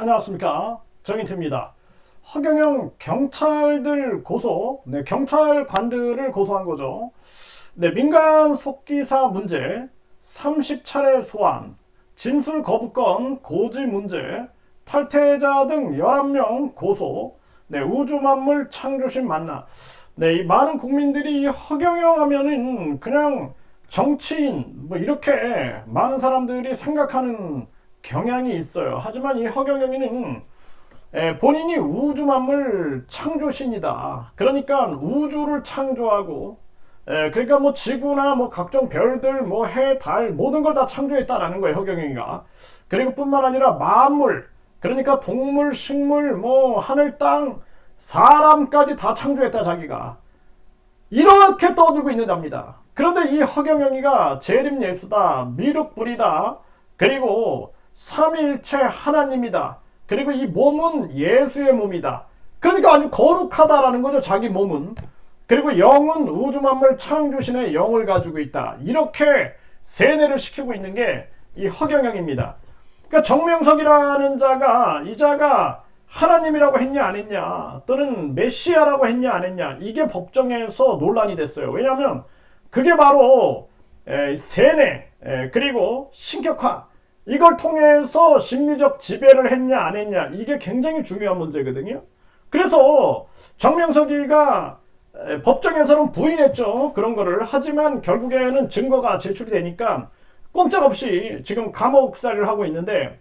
안녕하십니까, 정인태입니다. 허경영 경찰들 고소, 경찰관들을 고소한 거죠. 민간 속기사 문제, 30차례 소환, 진술 거부권 고지 문제, 탈퇴자 등 11명 고소, 우주만물 창조신 만나. 이 많은 국민들이 허경영 하면은 그냥 정치인 이렇게 많은 사람들이 생각하는 경향이 있어요. 하지만 이 허경영이는 본인이 우주만물 창조신이다. 그러니까 우주를 창조하고, 그러니까 뭐 지구나 뭐 각종 별들, 뭐 해, 달 모든 걸 다 창조했다라는 거예요, 허경영이가. 그리고 뿐만 아니라 만물, 그러니까 동물, 식물, 뭐 하늘, 땅, 사람까지 다 창조했다 자기가. 이렇게 떠들고 있는 자입니다. 그런데 이 허경영이가 재림예수다, 미륵불이다, 그리고 삼위일체 하나님이다, 그리고 이 몸은 예수의 몸이다. 그러니까 아주 거룩하다라는 거죠, 자기 몸은. 그리고 영은 우주만물 창조신의 영을 가지고 있다. 이렇게 세뇌를 시키고 있는 게 이 허경영입니다. 그러니까 정명석이라는 자가, 이 자가 하나님이라고 했냐 안 했냐, 또는 메시아라고 했냐 안 했냐, 이게 법정에서 논란이 됐어요. 왜냐하면 그게 바로 세뇌, 그리고 신격화, 이걸 통해서 심리적 지배를 했냐 안 했냐, 이게 굉장히 중요한 문제거든요. 그래서 정명석이가 법정에서는 부인했죠, 그런 거를. 하지만 결국에는 증거가 제출이 되니까 꼼짝없이 지금 감옥살이를 하고 있는데,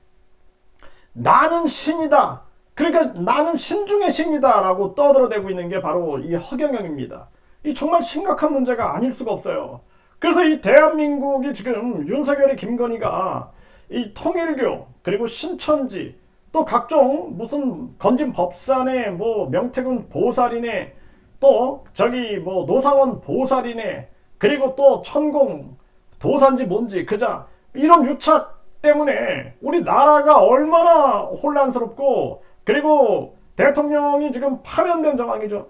나는 신이다, 그러니까 나는 신 중의 신이다 라고 떠들어대고 있는 게 바로 이 허경영입니다. 이 정말 심각한 문제가 아닐 수가 없어요. 그래서 이 대한민국이 지금 윤석열이, 김건희가 이 통일교, 그리고 신천지, 또 각종 무슨 건진 법사네, 뭐 명태균 보살이네, 또 저기 뭐 노상원 보살이네, 그리고 또 천공 도산지 뭔지 그자, 이런 유착 때문에 우리나라가 얼마나 혼란스럽고, 그리고 대통령이 지금 파면된 상황이죠.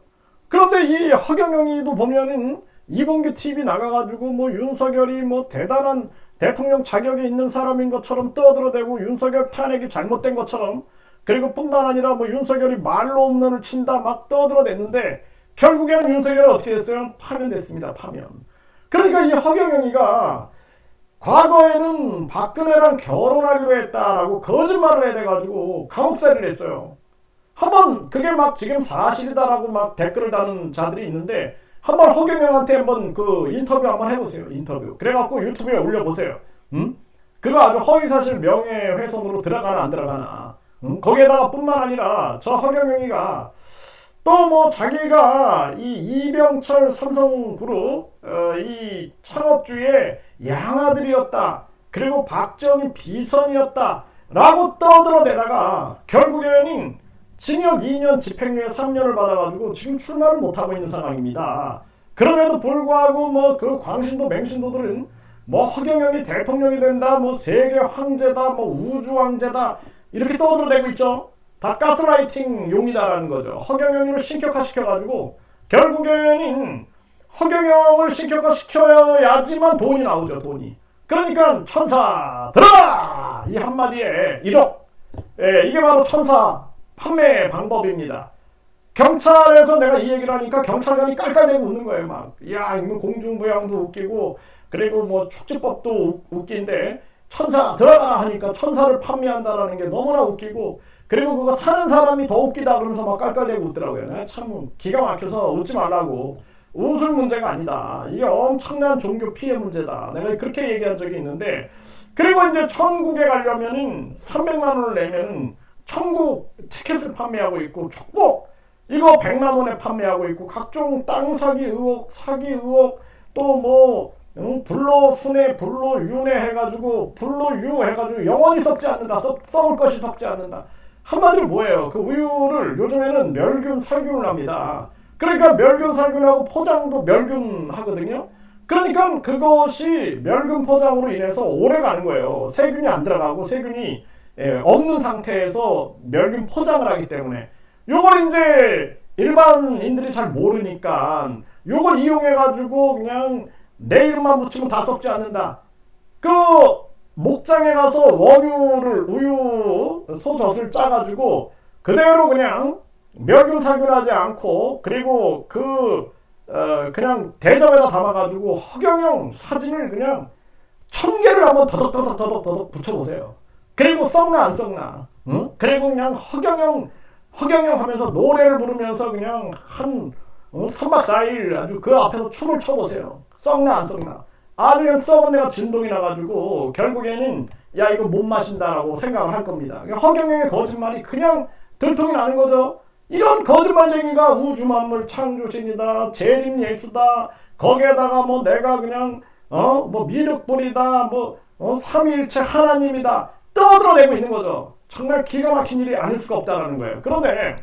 그런데 이 허경영이도 보면은 이봉규 TV 나가가지고 뭐 윤석열이 뭐 대단한 대통령 자격이 있는 사람인 것처럼 떠들어대고, 윤석열 탄핵이 잘못된 것처럼, 그리고 뿐만 아니라 뭐 윤석열이 말로 홈런을 친다 막 떠들어댔는데, 결국에는 윤석열이 어떻게 됐어요? 파면됐습니다. 파면. 그러니까 이 허경영이가 과거에는 박근혜랑 결혼하기로 했다라고 거짓말을 해대가지고 감옥살이를 했어요. 한번 그게 막 지금 사실이다라고 막 댓글을 다는 자들이 있는데, 한번 허경영한테 한번 그 인터뷰 한번 해보세요. 인터뷰. 그래갖고 유튜브에 올려보세요. 그거 아주 허위사실 명예훼손으로 들어가나 안 들어가나. 거기에다가 뿐만 아니라 저 허경영이가 또 뭐 자기가 이 이병철 삼성그룹 이 창업주의 양아들이었다, 그리고 박정희 비선이었다 라고 떠들어대다가 결국에는 징역 2년 집행유예 3년을 받아가지고 지금 출마를 못하고 있는 상황입니다. 그럼에도 불구하고 뭐 그 광신도 맹신도들은 뭐 허경영이 대통령이 된다, 뭐 세계 황제다, 뭐 우주 황제다, 이렇게 떠들어대고 있죠. 다 가스라이팅 용이다라는 거죠. 허경영을 신격화 시켜가지고 결국에는 허경영을 신격화 시켜야지만 돈이 나오죠, 돈이. 그러니까 천사 들어가! 이 한마디에 1억. 이게 바로 천사 판매 방법입니다. 경찰에서 내가 이 얘기를 하니까 경찰관이 깔깔대고 웃는 거예요. 막, 야, 이거 공중부양도 웃기고, 그리고 뭐 축지법도 웃긴데, 천사 들어가 하니까 천사를 판매한다라는 게 너무나 웃기고, 그리고 그거 사는 사람이 더 웃기다 그러면서 막 깔깔대고 웃더라고요. 참 기가 막혀서 웃지 말라고. 웃을 문제가 아니다. 이게 엄청난 종교 피해 문제다. 내가 그렇게 얘기한 적이 있는데, 그리고 이제 천국에 가려면은 300만 원을 내면은 천국 티켓을 판매하고 있고, 축복 이거 100만 원에 판매하고 있고, 각종 땅 사기 의혹, 또 뭐 불로순회, 불로윤회 해가지고, 불로유 해가지고 영원히 썩지 않는다, 썩을 것이 썩지 않는다. 한마디로 뭐예요? 그 우유를 요즘에는 멸균, 살균을 합니다. 그러니까 멸균, 살균하고 포장도 멸균 하거든요. 그러니까 그것이 멸균 포장으로 인해서 오래 가는 거예요. 세균이 안 들어가고, 세균이 없는 상태에서 멸균 포장을 하기 때문에, 요걸 이제 일반인들이 잘 모르니까 요걸 이용해 가지고 그냥 내 이름만 붙이면 다 썩지 않는다. 그 목장에 가서 우유 소젖을 짜가지고 그대로 그냥 멸균살균하지 않고, 그리고 그냥 대접에다 담아가지고 허경영 사진을 그냥 1000개를 한번 더덕 붙여보세요. 그리고 썩나 안 썩나, 응? 그리고 그냥 허경영 하면서 노래를 부르면서 그냥 한 3박 4일 아주 그 앞에서 춤을 춰보세요. 썩나 안 썩나. 아주 그냥 썩은 데가 진동이 나가지고 결국에는 야 이거 못 마신다라고 생각을 할 겁니다. 허경영의 거짓말이 그냥 들통이 나는 거죠. 이런 거짓말쟁이가 우주만물 창조신이다, 재림예수다, 거기에다가 뭐 내가 그냥 뭐 미륵불이다, 뭐 삼위일체 하나님이다 떠들어대고 있는 거죠. 정말 기가 막힌 일이 아닐 수가 없다라는 거예요. 그런데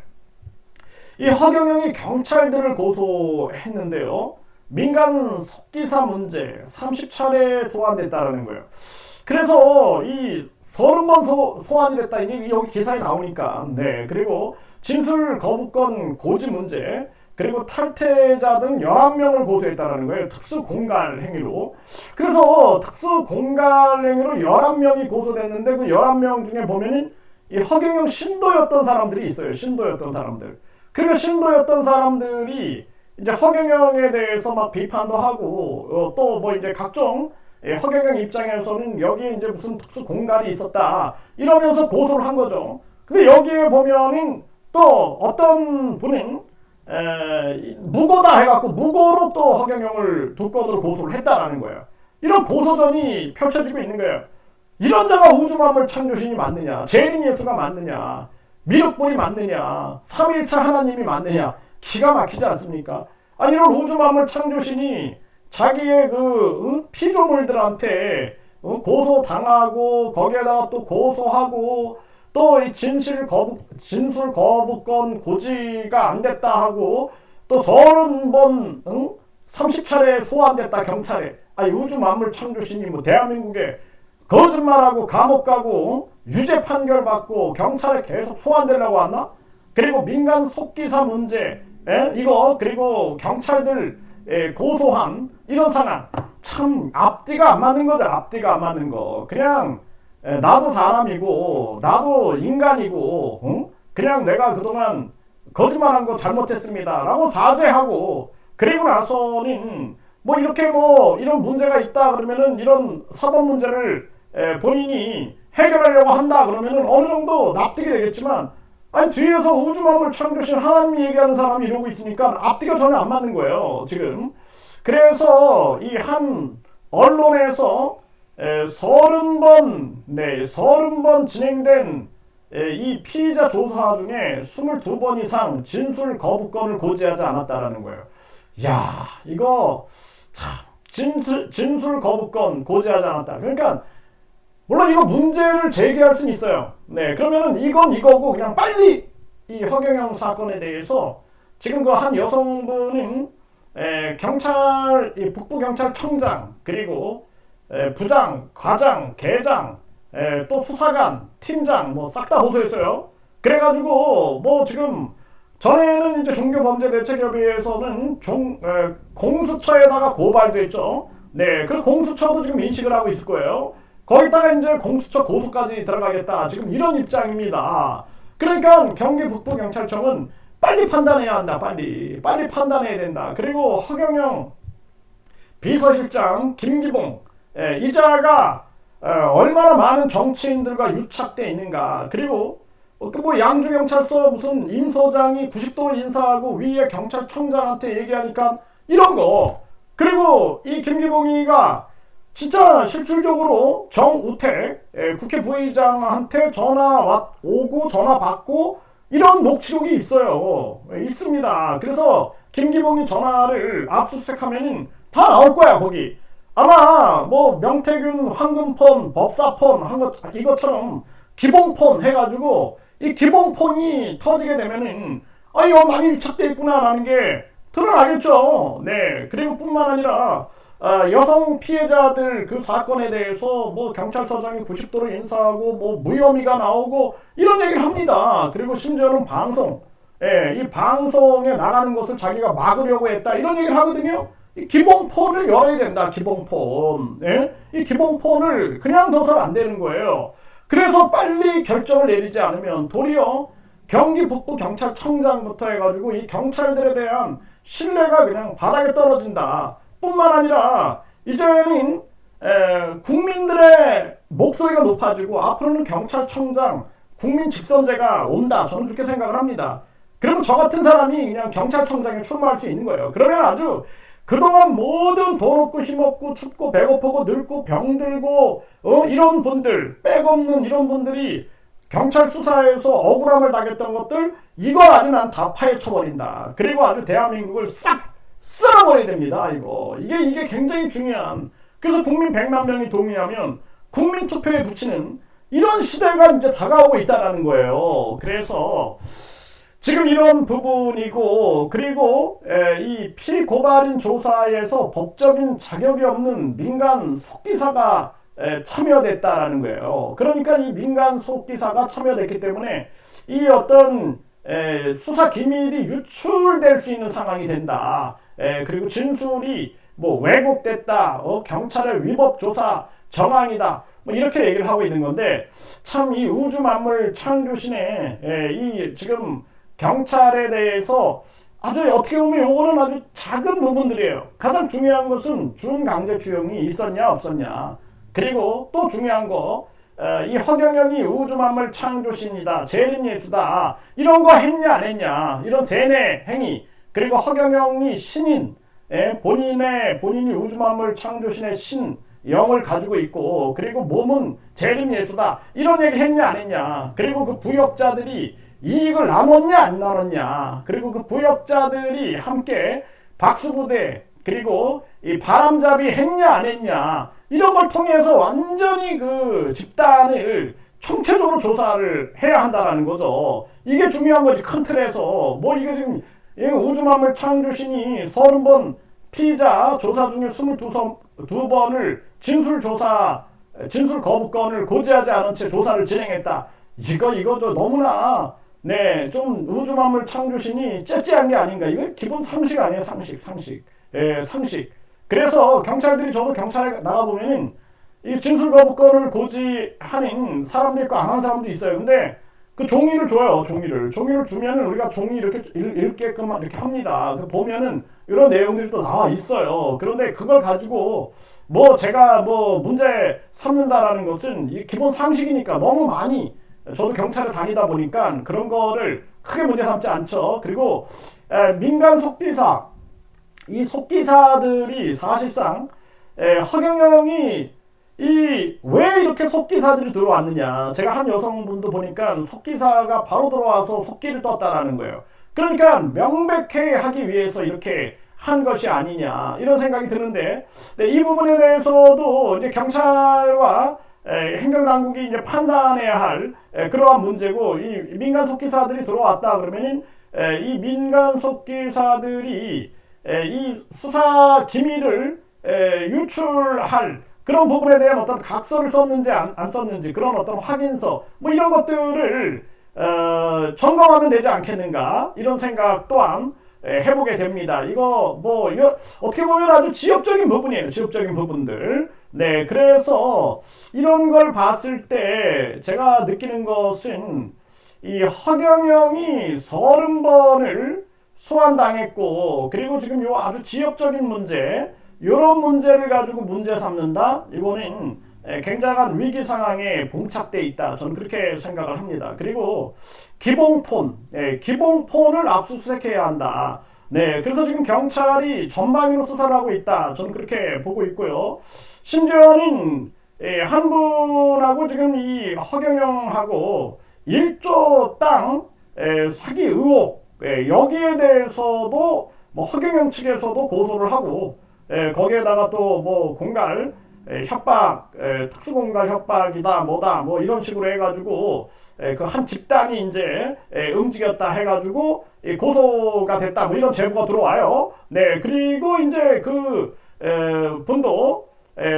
이 허경영이 경찰들을 고소했는데요, 민간 속기사 문제 30차례 소환됐다라는 거예요. 그래서 이 30번 소환이 됐다, 이게 여기 기사에 나오니까. 네, 그리고 진술 거부권 고지 문제, 그리고 탈퇴자 등 11명을 고소했다는 거예요. 특수공갈 행위로. 그래서 특수공갈 행위로 11명이 고소됐는데 그 11명 중에 보면은 이 허경영 신도였던 사람들이 있어요. 신도였던 사람들. 그리고 신도였던 사람들이 이제 허경영에 대해서 막 비판도 하고 또 뭐 이제 각종 허경영 입장에서는 여기에 이제 무슨 특수 공갈이 있었다 이러면서 고소를 한 거죠. 근데 여기에 보면은 또 어떤 분은 무고다 해갖고 무고로 또 허경영을 2건으로 고소를 했다라는 거예요. 이런 고소전이 펼쳐지고 있는 거예요. 이런 자가 우주만물 창조신이 맞느냐, 재림예수가 맞느냐, 미륵불이 맞느냐, 삼위일체 하나님이 맞느냐, 기가 막히지 않습니까? 아니 이런 우주만물 창조신이 자기의 피조물들한테 고소당하고 거기에다가 또 고소하고 또 이 진술 거부권 고지가 안 됐다 하고 또 30번 30차례 소환됐다 경찰에. 아니 우주만물 창조신이 뭐 대한민국에 거짓말하고 감옥 가고 유죄 판결 받고 경찰에 계속 소환되려고 왔나? 그리고 민간 속기사 문제 이거, 그리고 경찰들 고소한 이런 상황, 참 앞뒤가 안 맞는 거죠. 앞뒤가 안 맞는 거. 그냥 나도 사람이고 나도 인간이고 그냥 내가 그동안 거짓말한 거 잘못했습니다 라고 사죄하고, 그리고 나서는 뭐 이렇게 뭐 이런 문제가 있다 그러면은 이런 사법 문제를 본인이 해결하려고 한다 그러면은 어느 정도 납득이 되겠지만, 아니 뒤에서 우주만물 창조신 하나님이 얘기하는 사람이 이러고 있으니까 앞뒤가 전혀 안 맞는 거예요 지금. 그래서 이 한 언론에서 30번 진행된 이 피의자 조사 중에 22번 이상 진술 거부권을 고지하지 않았다라는 거예요. 야, 이거 참 진술 거부권 고지하지 않았다. 그러니까 물론 이거 문제를 제기할 수는 있어요. 네, 그러면은 이건 이거고 그냥 빨리 이 허경영 사건에 대해서 지금 그 한 여성분은 북부경찰청장, 그리고 부장, 과장, 계장, 또 수사관, 팀장 뭐 싹 다 호소했어요. 그래가지고 뭐 지금 전에는 이제 종교범죄대책협의회에서는 공수처에다가 고발됐죠. 네, 그 공수처도 지금 인식을 하고 있을 거예요. 거기다가 이제 공수처 고소까지 들어가겠다, 지금 이런 입장입니다. 그러니까 경기 북부경찰청은 빨리 판단해야 한다. 빨리 판단해야 된다. 그리고 허경영 비서실장 김기봉 이자가 얼마나 많은 정치인들과 유착돼 있는가. 그리고 뭐 양주경찰서 무슨 임서장이 90도 인사하고 위에 경찰청장한테 얘기하니까 이런 거. 그리고 이 김기봉이가 진짜 실질적으로 정우택 국회 부의장한테 전화 오고 전화 받고 이런 녹취록이 있어요. 있습니다. 그래서 김기봉이 전화를 압수수색하면은 다 나올 거야 거기. 아마 뭐 명태균 황금폰 법사폰 한 것 이것처럼 기봉폰 해가지고 이 기봉폰이 터지게 되면은 이거 많이 유착돼 있구나라는 게 드러나겠죠. 네. 그리고 뿐만 아니라 여성 피해자들 그 사건에 대해서 뭐 경찰서장이 90도로 인사하고 뭐 무혐의가 나오고 이런 얘기를 합니다. 그리고 심지어는 방송, 이 방송에 나가는 것을 자기가 막으려고 했다 이런 얘기를 하거든요. 이 기본폰을 열어야 된다. 기본폰. 예? 이 기본폰을 그냥 둬서는 안 되는 거예요. 그래서 빨리 결정을 내리지 않으면 도리어 경기 북부 경찰청장부터 해가지고 이 경찰들에 대한 신뢰가 그냥 바닥에 떨어진다. 뿐만 아니라 이제는 국민들의 목소리가 높아지고 앞으로는 경찰청장 국민 직선제가 온다. 저는 그렇게 생각을 합니다. 그러면 저 같은 사람이 그냥 경찰청장에 출마할 수 있는 거예요. 그러면 아주 그동안 모든 돈 없고 힘 없고 춥고 배고프고 늙고 병들고 이런 분들, 백 없는 이런 분들이 경찰 수사에서 억울함을 당했던 것들, 이걸 아주 난 다 파헤쳐버린다. 그리고 아주 대한민국을 싹 쓸어버려야 됩니다. 이게 굉장히 중요한. 그래서 국민 100만 명이 동의하면 국민 투표에 붙이는 이런 시대가 이제 다가오고 있다는 거예요. 그래서 지금 이런 부분이고, 그리고 이 피고발인 조사에서 법적인 자격이 없는 민간 속기사가 참여됐다라는 거예요. 그러니까 이 민간 속기사가 참여됐기 때문에 이 어떤 수사 기밀이 유출될 수 있는 상황이 된다. 그리고 진술이 뭐 왜곡됐다. 경찰의 위법 조사 정황이다. 뭐 이렇게 얘기를 하고 있는 건데, 참 이 우주 만물 창조신의 이 지금 경찰에 대해서 아주 어떻게 보면 요거는 아주 작은 부분들이에요. 가장 중요한 것은 준강제추용이 있었냐 없었냐. 그리고 또 중요한 거, 이 허경영이 우주만물 창조신이다, 재림예수다, 이런 거 했냐 안 했냐, 이런 세뇌 행위. 그리고 허경영이 신인, 본인이 우주만물 창조신의 신 영을 가지고 있고, 그리고 몸은 재림예수다, 이런 얘기 했냐 안 했냐. 그리고 그 부역자들이 이익을 나눴냐 안 나눴냐. 그리고 그 부역자들이 함께 박수부대, 그리고 이 바람잡이 했냐 안 했냐. 이런 걸 통해서 완전히 그 집단을 총체적으로 조사를 해야 한다는 거죠. 이게 중요한 거지. 큰 틀에서 뭐 이게 지금 우주만물 창조신이 30번 피의자 조사 중에 22번을 진술 거부권을 고지하지 않은 채 조사를 진행했다. 이거 저 너무나 좀 우주만물 창조신이 째째한 게 아닌가. 이거 기본 상식 아니에요. 상식. 상식. 그래서 경찰들이, 저도 경찰에 나가보면은 이 진술 거부권을 고지하는 사람도 있고 안 하는 사람도 있어요. 근데 그 종이를 줘요. 종이를 주면은 우리가 종이 이렇게 읽게끔 이렇게 합니다. 보면은 이런 내용들이 또 나와 있어요. 그런데 그걸 가지고 뭐 제가 뭐 문제 삼는다라는 것은 이 기본 상식이니까 너무 많이, 저도 경찰에 다니다 보니까 그런 거를 크게 문제 삼지 않죠. 그리고 민간 속기사, 이 속기사들이 사실상 허경영이 왜 이렇게 속기사들이 들어왔느냐. 제가 한 여성분도 보니까 속기사가 바로 들어와서 속기를 떴다라는 거예요. 그러니까 명백하게 하기 위해서 이렇게 한 것이 아니냐, 이런 생각이 드는데, 이 부분에 대해서도 이제 경찰과 행정당국이 이제 판단해야 할 그러한 문제고, 이 민간 속기사들이 들어왔다 그러면은 이 민간 속기사들이 이 수사 기밀을 유출할 그런 부분에 대한 어떤 각서를 썼는지 안 썼는지, 그런 어떤 확인서 뭐 이런 것들을 점검하면 되지 않겠는가, 이런 생각 또한 해보게 됩니다. 이거 어떻게 보면 아주 지엽적인 부분이에요. 지엽적인 부분들. 그래서 이런 걸 봤을 때 제가 느끼는 것은 이 허경영이 30번을 소환당했고, 그리고 지금 요 아주 지엽적인 문제, 이런 문제를 가지고 문제 삼는다? 이거는 굉장한 위기 상황에 봉착돼 있다. 저는 그렇게 생각을 합니다. 그리고 기본폰을 압수수색해야 한다. 그래서 지금 경찰이 전방위로 수사를 하고 있다. 저는 그렇게 보고 있고요. 심지어는 한 분하고 지금 이 허경영하고 1조 땅 사기 의혹, 여기에 대해서도 뭐 허경영 측에서도 고소를 하고, 거기에다가 또 뭐 공갈 협박, 특수공갈 협박이다 뭐다 뭐 이런 식으로 해가지고 그 한 집단이 이제 움직였다 해가지고 고소가 됐다 뭐 이런 제보가 들어와요. 그리고 이제 그 분도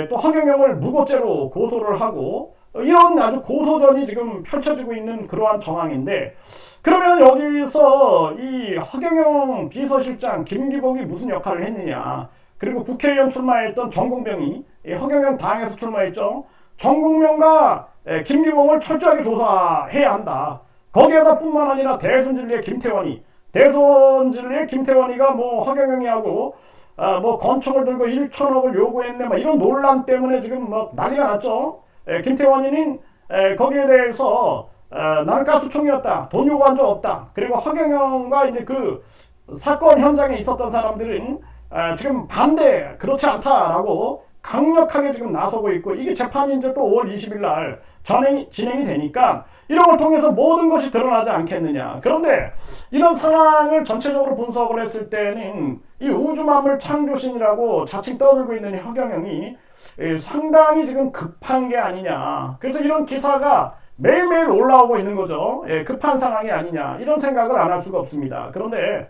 또 허경영을 무고죄로 고소를 하고, 이런 아주 고소전이 지금 펼쳐지고 있는 그러한 정황인데, 그러면 여기서 이 허경영 비서실장 김기복이 무슨 역할을 했느냐. 그리고 국회의원 출마했던 정공병이 허경영 당에서 출마했죠. 정공명과 김기봉을 철저하게 조사해야 한다. 거기에다 뿐만 아니라 대선진리의 김태원이가 뭐 허경영이하고 뭐 건총을 들고 1천억을 요구했네 뭐 이런 논란 때문에 지금 뭐 난리가 났죠. 김태원이는 거기에 대해서 나는 가스총이었다. 돈 요구한 적 없다. 그리고 허경영과 이제 그 사건 현장에 있었던 사람들은 지금 반대 그렇지 않다라고 강력하게 지금 나서고 있고 이게 재판이 이제 또 5월 20일 날 진행이 되니까 이런 걸 통해서 모든 것이 드러나지 않겠느냐. 그런데 이런 상황을 전체적으로 분석을 했을 때는 이 우주만물 창조신이라고 자칭 떠들고 있는 허경영이 상당히 지금 급한 게 아니냐. 그래서 이런 기사가 매일매일 올라오고 있는 거죠. 급한 상황이 아니냐. 이런 생각을 안 할 수가 없습니다. 그런데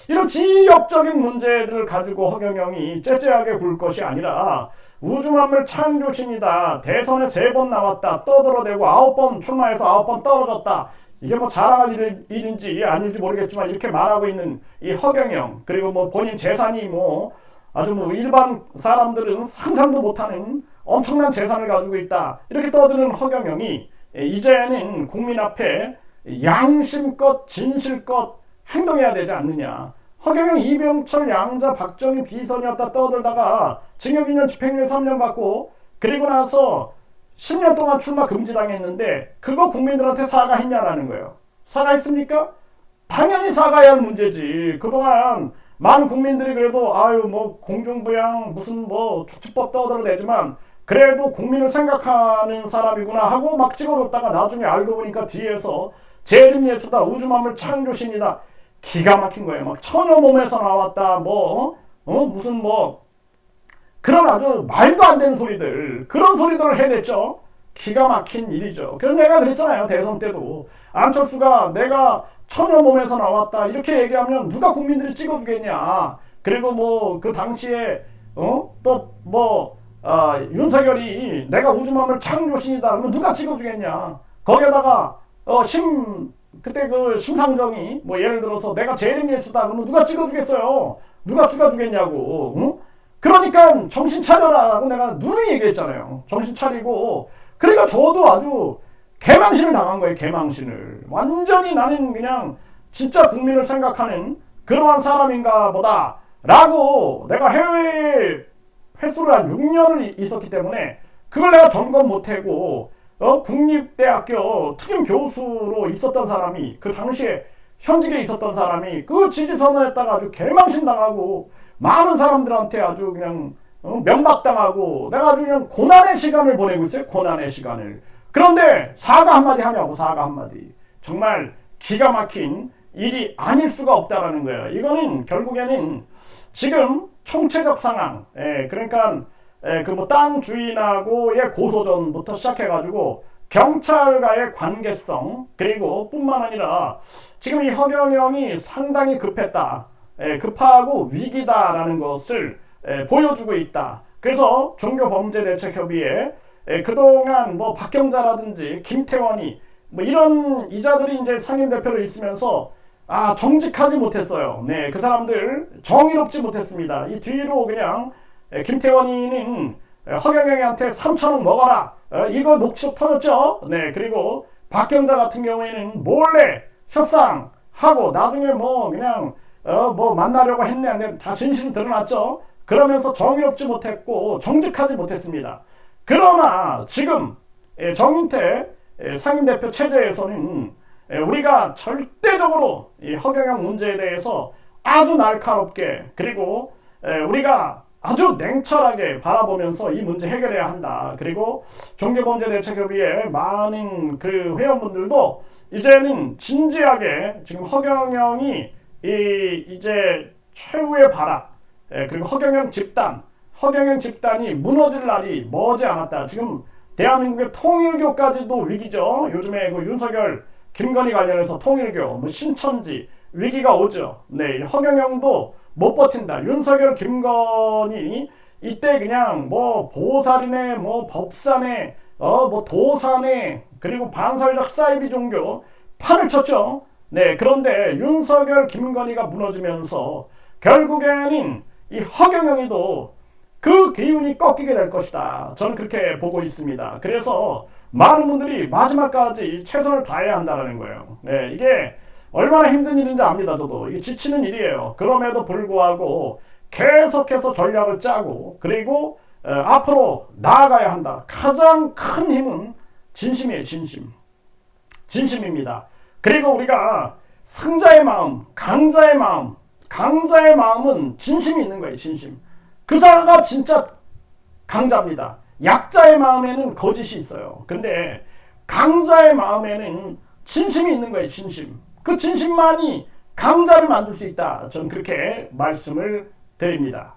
이런 지역적인 문제를 가지고 허경영이 째째하게 굴 것이 아니라 우주만물 창조신이다. 대선에 3번 나왔다. 떠들어대고 9번 출마해서 9번 떨어졌다. 이게 뭐 자랑할 일인지 아닐지 모르겠지만 이렇게 말하고 있는 이 허경영, 그리고 뭐 본인 재산이 뭐 아주 뭐 일반 사람들은 상상도 못하는 엄청난 재산을 가지고 있다. 이렇게 떠드는 허경영이 이제는 국민 앞에 양심껏 진실껏 행동해야 되지 않느냐. 허경영, 이병철, 양자, 박정희 비선이었다 떠들다가 징역 2년 집행유예 3년 받고 그리고 나서 10년 동안 출마 금지당했는데 그거 국민들한테 사과했냐라는 거예요. 사과했습니까? 당연히 사과해야 할 문제지. 그동안 많은 국민들이 그래도 아유 뭐 공중부양 무슨 뭐 축지법 떠들어대지만 그래도 국민을 생각하는 사람이구나 하고 막 찍어줬다가 나중에 알고 보니까 뒤에서 재림예수다, 우주만물 창조신이다, 기가 막힌 거예요. 막 처녀 몸에서 나왔다, 무슨 그런 아주 말도 안 되는 소리들, 그런 소리들을 해냈죠. 기가 막힌 일이죠. 그래서 내가 그랬잖아요. 대선 때도 안철수가 내가 처녀 몸에서 나왔다 이렇게 얘기하면 누가 국민들이 찍어주겠냐. 그리고 뭐 그 당시에 윤석열이 내가 우주만물 창조신이다 그러면 누가 찍어주겠냐. 거기에다가 그때 그 심상정이 뭐 예를 들어서 내가 재림예수다 그러면 누가 찍어주겠어요. 누가 찍어주겠냐고. 응? 그러니까 정신 차려라라고 내가 누누이 얘기했잖아요. 정신 차리고. 그러니까 저도 아주 개망신을 당한 거예요. 개망신을. 완전히 나는 그냥 진짜 국민을 생각하는 그러한 사람인가 보다 라고 내가 해외에 횟수를 한 6년을 있었기 때문에 그걸 내가 점검 못하고 국립대학교 특임 교수로 있었던 사람이 그 당시에 현직에 있었던 사람이 그 지지선언했다가 아주 개망신 당하고 많은 사람들한테 아주 그냥 면박당하고 내가 아주 그냥 고난의 시간을 보내고 있어요. 고난의 시간을. 그런데 사과 한마디 하냐고. 사과 한마디. 정말 기가 막힌 일이 아닐 수가 없다라는 거예요. 이거는 결국에는 지금 총체적 상황, 그러니까 그 뭐 땅 주인하고의 고소전부터 시작해가지고 경찰과의 관계성, 그리고 뿐만 아니라 지금 이 허경영이 상당히 급했다, 급하고 위기다라는 것을 보여주고 있다. 그래서 종교범죄대책협의회 그동안 뭐 박경자라든지 김태원이 뭐 이런 이자들이 이제 상임대표로 있으면서 정직하지 못했어요. 네, 그 사람들 정의롭지 못했습니다. 이 뒤로 그냥 김태원이는 허경영한테 3천억 먹어라. 이거 녹취록 터졌죠. 네, 그리고 박경자 같은 경우에는 몰래 협상하고 나중에 뭐 그냥 만나려고 했네. 다 진실은 드러났죠. 그러면서 정의롭지 못했고 정직하지 못했습니다. 그러나 지금 정인태 상임대표 체제에서는 우리가 절대적으로 이 허경영 문제에 대해서 아주 날카롭게, 그리고 우리가 아주 냉철하게 바라보면서 이 문제 해결해야 한다. 그리고 종교범죄대책협의회 많은 그 회원분들도 이제는 진지하게 지금 허경영이 이제 최후의 발악, 그리고 허경영 집단이 무너질 날이 머지 않았다. 지금 대한민국의 통일교까지도 위기죠. 요즘에 그 윤석열, 김건희 관련해서 통일교, 뭐 신천지 위기가 오죠. 네, 허경영도 못 버틴다. 윤석열, 김건희 이때 그냥 뭐 보살이네, 뭐 법사네, 뭐 도사네, 그리고 반사회적 사이비 종교 판을 쳤죠. 네, 그런데 윤석열, 김건희가 무너지면서 결국에는 이 허경영이도 그 기운이 꺾이게 될 것이다. 저는 그렇게 보고 있습니다. 그래서 많은 분들이 마지막까지 최선을 다해야 한다는 거예요. 네, 이게 얼마나 힘든 일인지 압니다. 저도 이게 지치는 일이에요. 그럼에도 불구하고 계속해서 전략을 짜고 그리고 앞으로 나아가야 한다. 가장 큰 힘은 진심이에요. 진심입니다. 그리고 우리가 승자의 마음, 강자의 마음은 진심이 있는 거예요. 진심. 그 사람가 진짜 강자입니다. 약자의 마음에는 거짓이 있어요. 근데 강자의 마음에는 진심이 있는 거예요. 진심. 그 진심만이 강자를 만들 수 있다. 저는 그렇게 말씀을 드립니다.